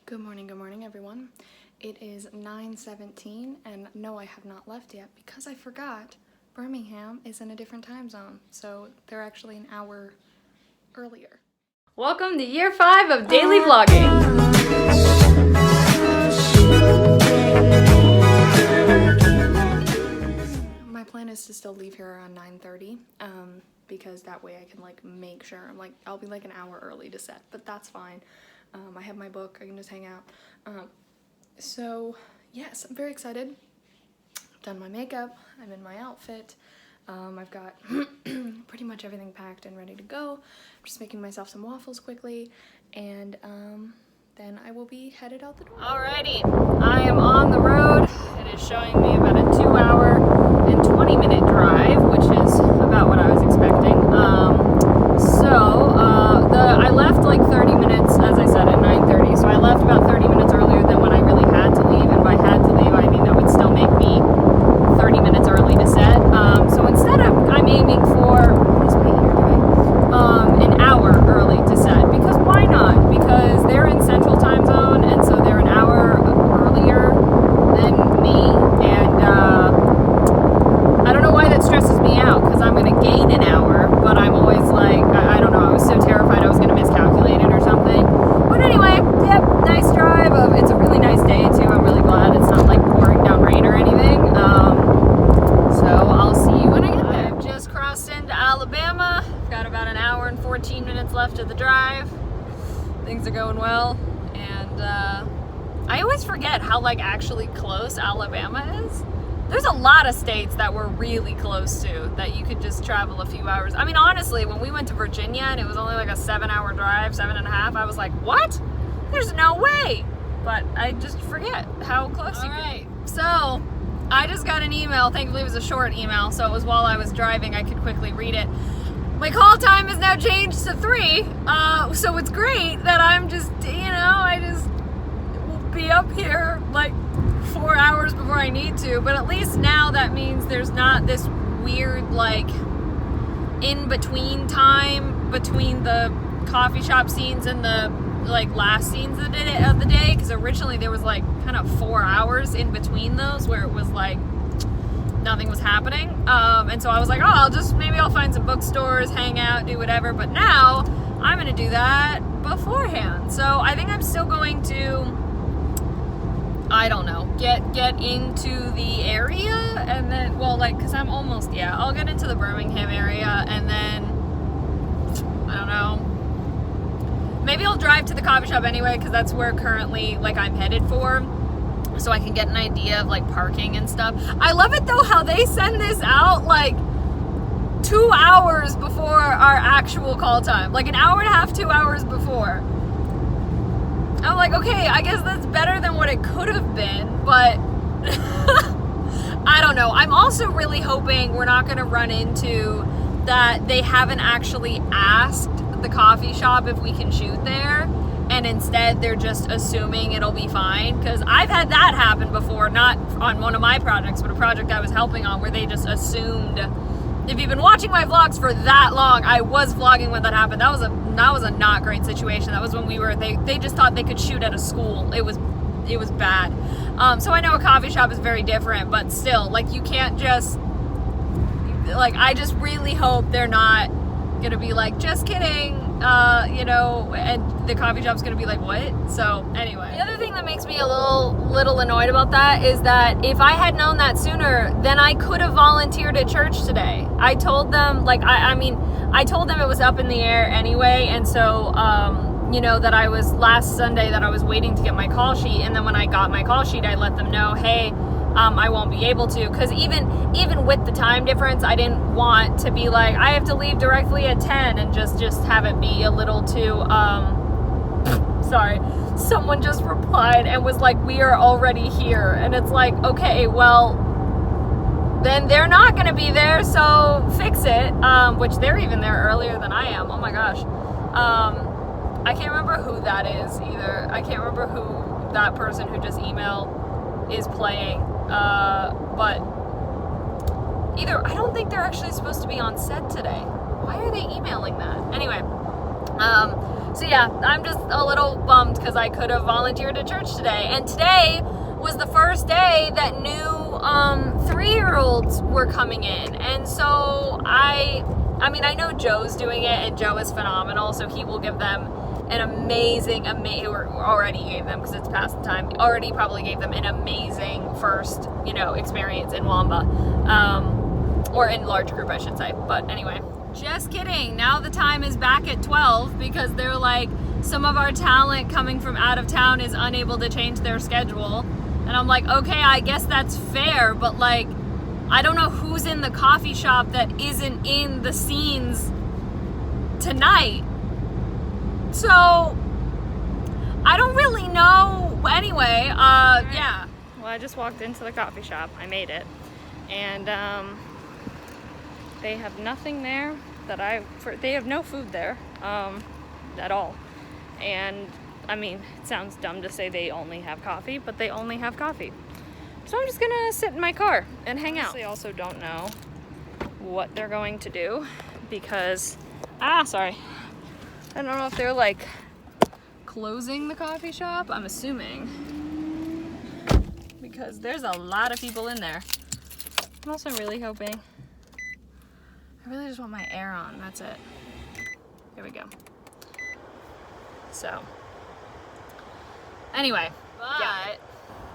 Good morning everyone. It is 9:17 and no, I have not left yet because I forgot Birmingham is in a different time zone, so they're actually an hour earlier. Welcome to year 5 of daily vlogging. My plan is to still leave here around 9:30 because that way I can make sure I'll be an hour early to set, but that's fine. I have my book, I can just hang out. So yes, I'm very excited. I've done my makeup, I'm in my outfit. I've got pretty much everything packed and ready to go. I'm just making myself some waffles quickly, and then I will be headed out the door. Alrighty, I am on the road. It is showing me about a 2-hour and 20-minute drive, which is about what I was expecting. I left 30 minutes, as I said, at 9:30, so I left about 30 minutes earlier than when I really had to leave, and by had to leave, I mean that would still make me 30 minutes early to set. So instead I'm aiming for, what is my ear doing? An hour early to set, because why not? Because they're in Central Time Zone, and so they're an hour earlier than me, and I don't know why that stresses me out, because I'm going to gain an hour, but I'm always I don't know, I was so terrified I was going to miscalculate it or something. But anyway, yep, nice drive. It's a really nice day too. I'm really glad it's not pouring down rain or anything. So I'll see you when I get there. I've just crossed into Alabama. I've got about an hour and 14 minutes left of the drive. Things are going well, and I always forget how actually close Alabama is. There's a lot of states that we're really close to that you could just travel a few hours. I mean, honestly, when we went to Virginia and it was only a 7-hour drive, 7.5, I was like, what? There's no way. But I just forget how close you can. So I just got an email. Thankfully, it was a short email, so it was while I was driving. I could quickly read it. My call time is now changed to 3, so it's great that I'm just, I just will be up here 4 hours before I need to, but at least now that means there's not this weird in-between time between the coffee shop scenes and the last scenes of the day, because originally there was kind of 4 hours in between those where it was nothing was happening, and so I was maybe I'll find some bookstores, hang out, do whatever, but now I'm gonna do that beforehand. So I think I'm still going to, I don't know, get into the area, and then, because I'm almost, I'll get into the Birmingham area, and then, I don't know, maybe I'll drive to the coffee shop anyway, because that's where currently, I'm headed for, so I can get an idea of, parking and stuff. I love it, though, how they send this out, 2 hours before our actual call time, an hour and a half, 2 hours before. I'm okay, I guess that's better than what it could have been, but I don't know. I'm also really hoping we're not going to run into that they haven't actually asked the coffee shop if we can shoot there, and instead they're just assuming it'll be fine, because I've had that happen before, not on one of my projects, but a project I was helping on, where they just assumed. If you've been watching my vlogs for that long, I was vlogging when that happened. That was a not great situation. That was when they just thought they could shoot at a school. It was bad. So I know a coffee shop is very different, but still, you can't just, I just really hope they're not gonna be just kidding, and the coffee shop's gonna be what? So anyway, the other thing that makes me a little annoyed about that is that if I had known that sooner, then I could have volunteered at church today. I told them, I told them it was up in the air anyway, and so, that I was, last Sunday, that I was waiting to get my call sheet, and then when I got my call sheet, I let them know, hey, I won't be able to, because even with the time difference, I didn't want to be I have to leave directly at 10 and just have it be a little too, sorry, someone just replied and was we are already here, and it's okay, well, then they're not going to be there, so fix it, which they're even there earlier than I am. Oh my gosh. I can't remember who that is either. I can't remember who that person who just emailed is playing, but either, I don't think they're actually supposed to be on set today. Why are they emailing that? Anyway, So yeah, I'm just a little bummed because I could have volunteered at church today. And today was the first day that new 3-year-olds were coming in. And so I mean, I know Joe's doing it, and Joe is phenomenal, so he will give them an amazing, or already gave them, because it's past the time, already probably gave them an amazing first, experience in Wamba. Or in large group, I should say. But anyway, just kidding. Now the time is back at 12 because they're like, some of our talent coming from out of town is unable to change their schedule. And I'm like, okay, I guess that's fair, but like, I don't know who's in the coffee shop that isn't in the scenes tonight. So, I don't really know. Anyway, yeah. Well, I just walked into the coffee shop. I made it. And, they have nothing there they have no food there, at all. And, I mean, it sounds dumb to say they only have coffee, but they only have coffee. So I'm just gonna sit in my car and hang out. I also don't know what they're going to do because, sorry. I don't know if they're like closing the coffee shop, I'm assuming, because there's a lot of people in there. I'm also really hoping, I really just want my air on, that's it. There we go. So, anyway, but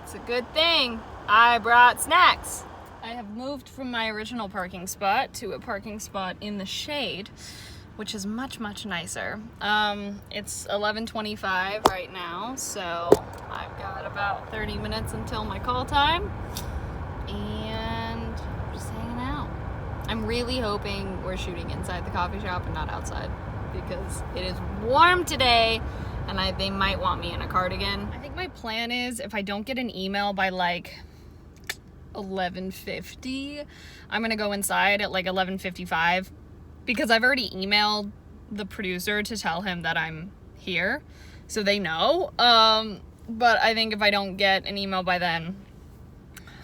it's a good thing I brought snacks. I have moved from my original parking spot to a parking spot in the shade, which is much, much nicer. It's 11:25 right now, so I've got about 30 minutes until my call time, and I'm just hanging out. I'm really hoping we're shooting inside the coffee shop and not outside, because it is warm today, and they might want me in a cardigan. I think my plan is, if I don't get an email by like 11:50, I'm gonna go inside at like 11:55, because I've already emailed the producer to tell him that I'm here, so they know. But I think if I don't get an email by then,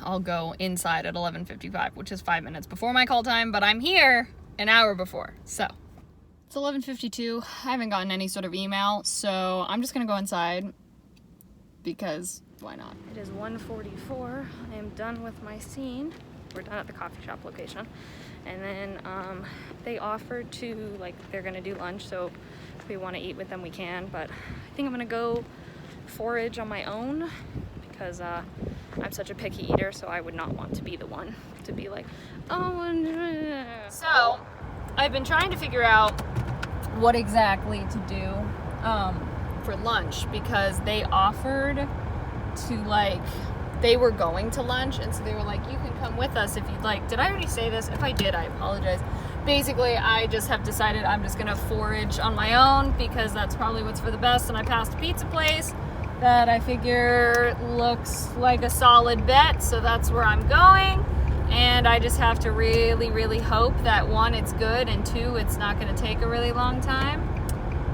I'll go inside at 11:55, which is 5 minutes before my call time, but I'm here an hour before. So it's 11:52. I haven't gotten any sort of email, so I'm just gonna go inside because why not? It is 1:44. I am done with my scene. We're done at the coffee shop location. And then they offered to, like, they're gonna do lunch, so if we want to eat with them we can, but I think I'm gonna go forage on my own because I'm such a picky eater, so I would not want to be the one to be like, oh. So I've been trying to figure out what exactly to do for lunch, because they offered to, like, they were going to lunch, and so they were like, you can come with us if you'd like. Did I already say this? If I did, I apologize. Basically, I just have decided I'm just gonna forage on my own because that's probably what's for the best, and I passed a pizza place that I figure looks like a solid bet, so that's where I'm going. And I just have to really, really hope that 1, it's good, and 2, it's not gonna take a really long time.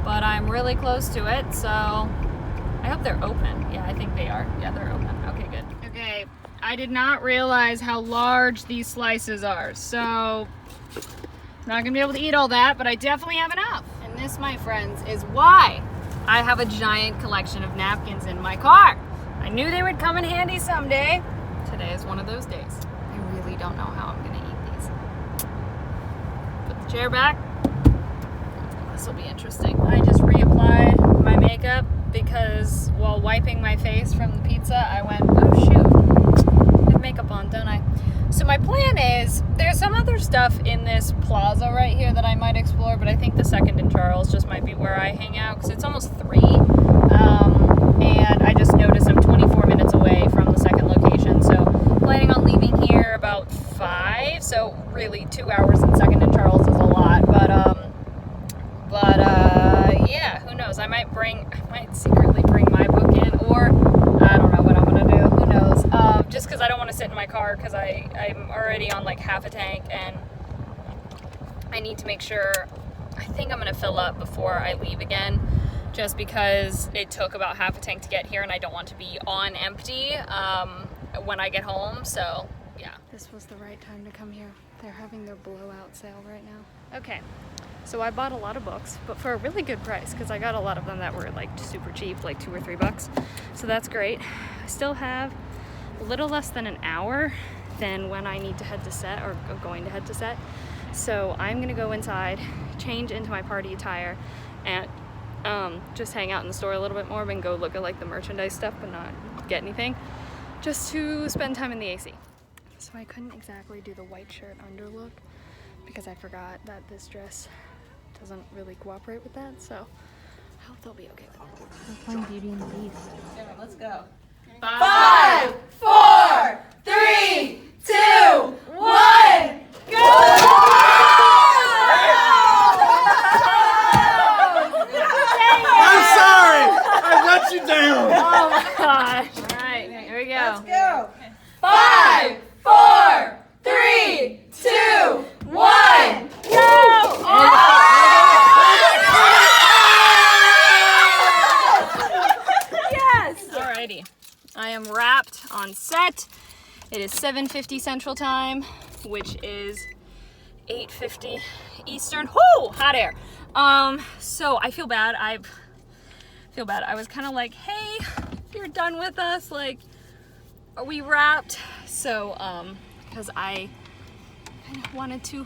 But I'm really close to it, so I hope they're open. Yeah, I think they are. Yeah, they're open. Okay, good. Okay, I did not realize how large these slices are, so I'm not gonna be able to eat all that, but I definitely have enough. And this, my friends, is why I have a giant collection of napkins in my car. I knew they would come in handy someday. Today is one of those days. I really don't know how I'm gonna eat these. Put the chair back. This will be interesting. I just reapplied my makeup because while wiping my face from the pizza, I went, oh shoot, I have makeup on, don't I? So my plan is, there's some other stuff in this plaza right here that I might explore, but I think the 2nd and Charles just might be where I hang out, because it's almost 3. And I just noticed I'm 24 minutes away from the 2nd location, so planning on leaving here about 5, so really 2 hours in 2nd and Charles is a lot, but yeah, who knows? I might secretly bring my book in, or I don't know what I'm gonna do. Who knows? Just because I don't want to sit in my car, because I'm already on like half a tank, and I need to make sure. I think I'm gonna fill up before I leave again, just because it took about half a tank to get here, and I don't want to be on empty when I get home. So yeah, this was the right time to come here. They're having their blowout sale right now. Okay, so I bought a lot of books, but for a really good price, because I got a lot of them that were like super cheap, like $2 or $3. So that's great. I still have a little less than an hour than when I need to head to set, or going to head to set. So I'm gonna go inside, change into my party attire, and just hang out in the store a little bit more and go look at like the merchandise stuff, but not get anything, just to spend time in the AC. So I couldn't exactly do the white shirt under look because I forgot that this dress doesn't really cooperate with that, so I hope they'll be okay with it. We're playing Beauty and the Beast. Yeah, let's go. 5, 4, 3, 2, 1, go! I'm sorry! I let you down! Oh my gosh. Alright, here we go. Let's go. 5, 4, 3, 2, 1, Yes! Alrighty. I am wrapped on set. It is 7:50 Central Time, which is 8:50 Eastern. Whoo! Hot air. So I feel bad. I was kind of like, hey, you're done with us. Like, are we wrapped? So, because I kind of want to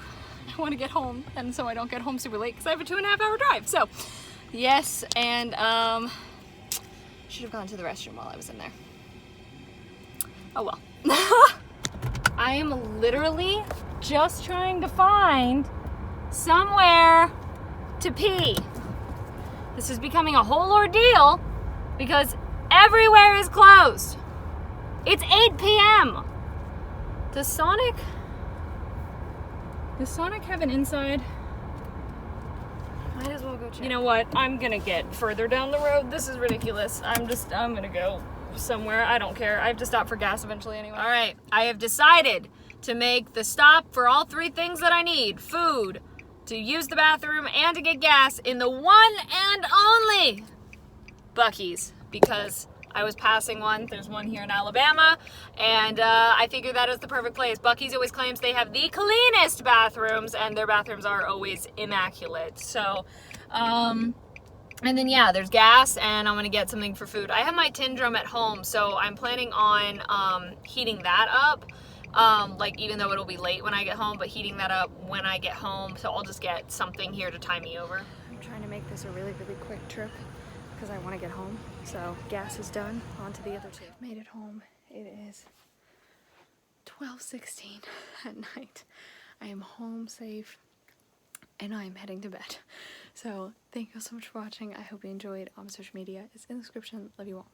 get home, and so I don't get home super late because I have a 2.5-hour drive. So, yes, and should have gone to the restroom while I was in there. Oh well. I am literally just trying to find somewhere to pee. This is becoming a whole ordeal because everywhere is closed. It's 8 p.m. Does Sonic have an inside? Might as well go check. You know what? I'm gonna get further down the road. This is ridiculous. I'm gonna go somewhere. I don't care. I have to stop for gas eventually anyway. All right. I have decided to make the stop for all 3 things that I need: food, to use the bathroom, and to get gas in the one and only Buc-ee's, because I was passing one. There's one here in Alabama, and I figured that is the perfect place. Buc-ee's always claims they have the cleanest bathrooms, and their bathrooms are always immaculate. So, and then yeah, there's gas, and I'm gonna get something for food. I have my tin drum at home, so I'm planning on heating that up. Like, even though it'll be late when I get home, but heating that up when I get home, so I'll just get something here to tie me over. I'm trying to make this a really, really quick trip because I want to get home. So gas is done, on to the other 2. Made it home. It is 12:16 at night. I am home safe, and I'm heading to bed. So thank you so much for watching. I hope you enjoyed. All my social media is in the description. Love you all.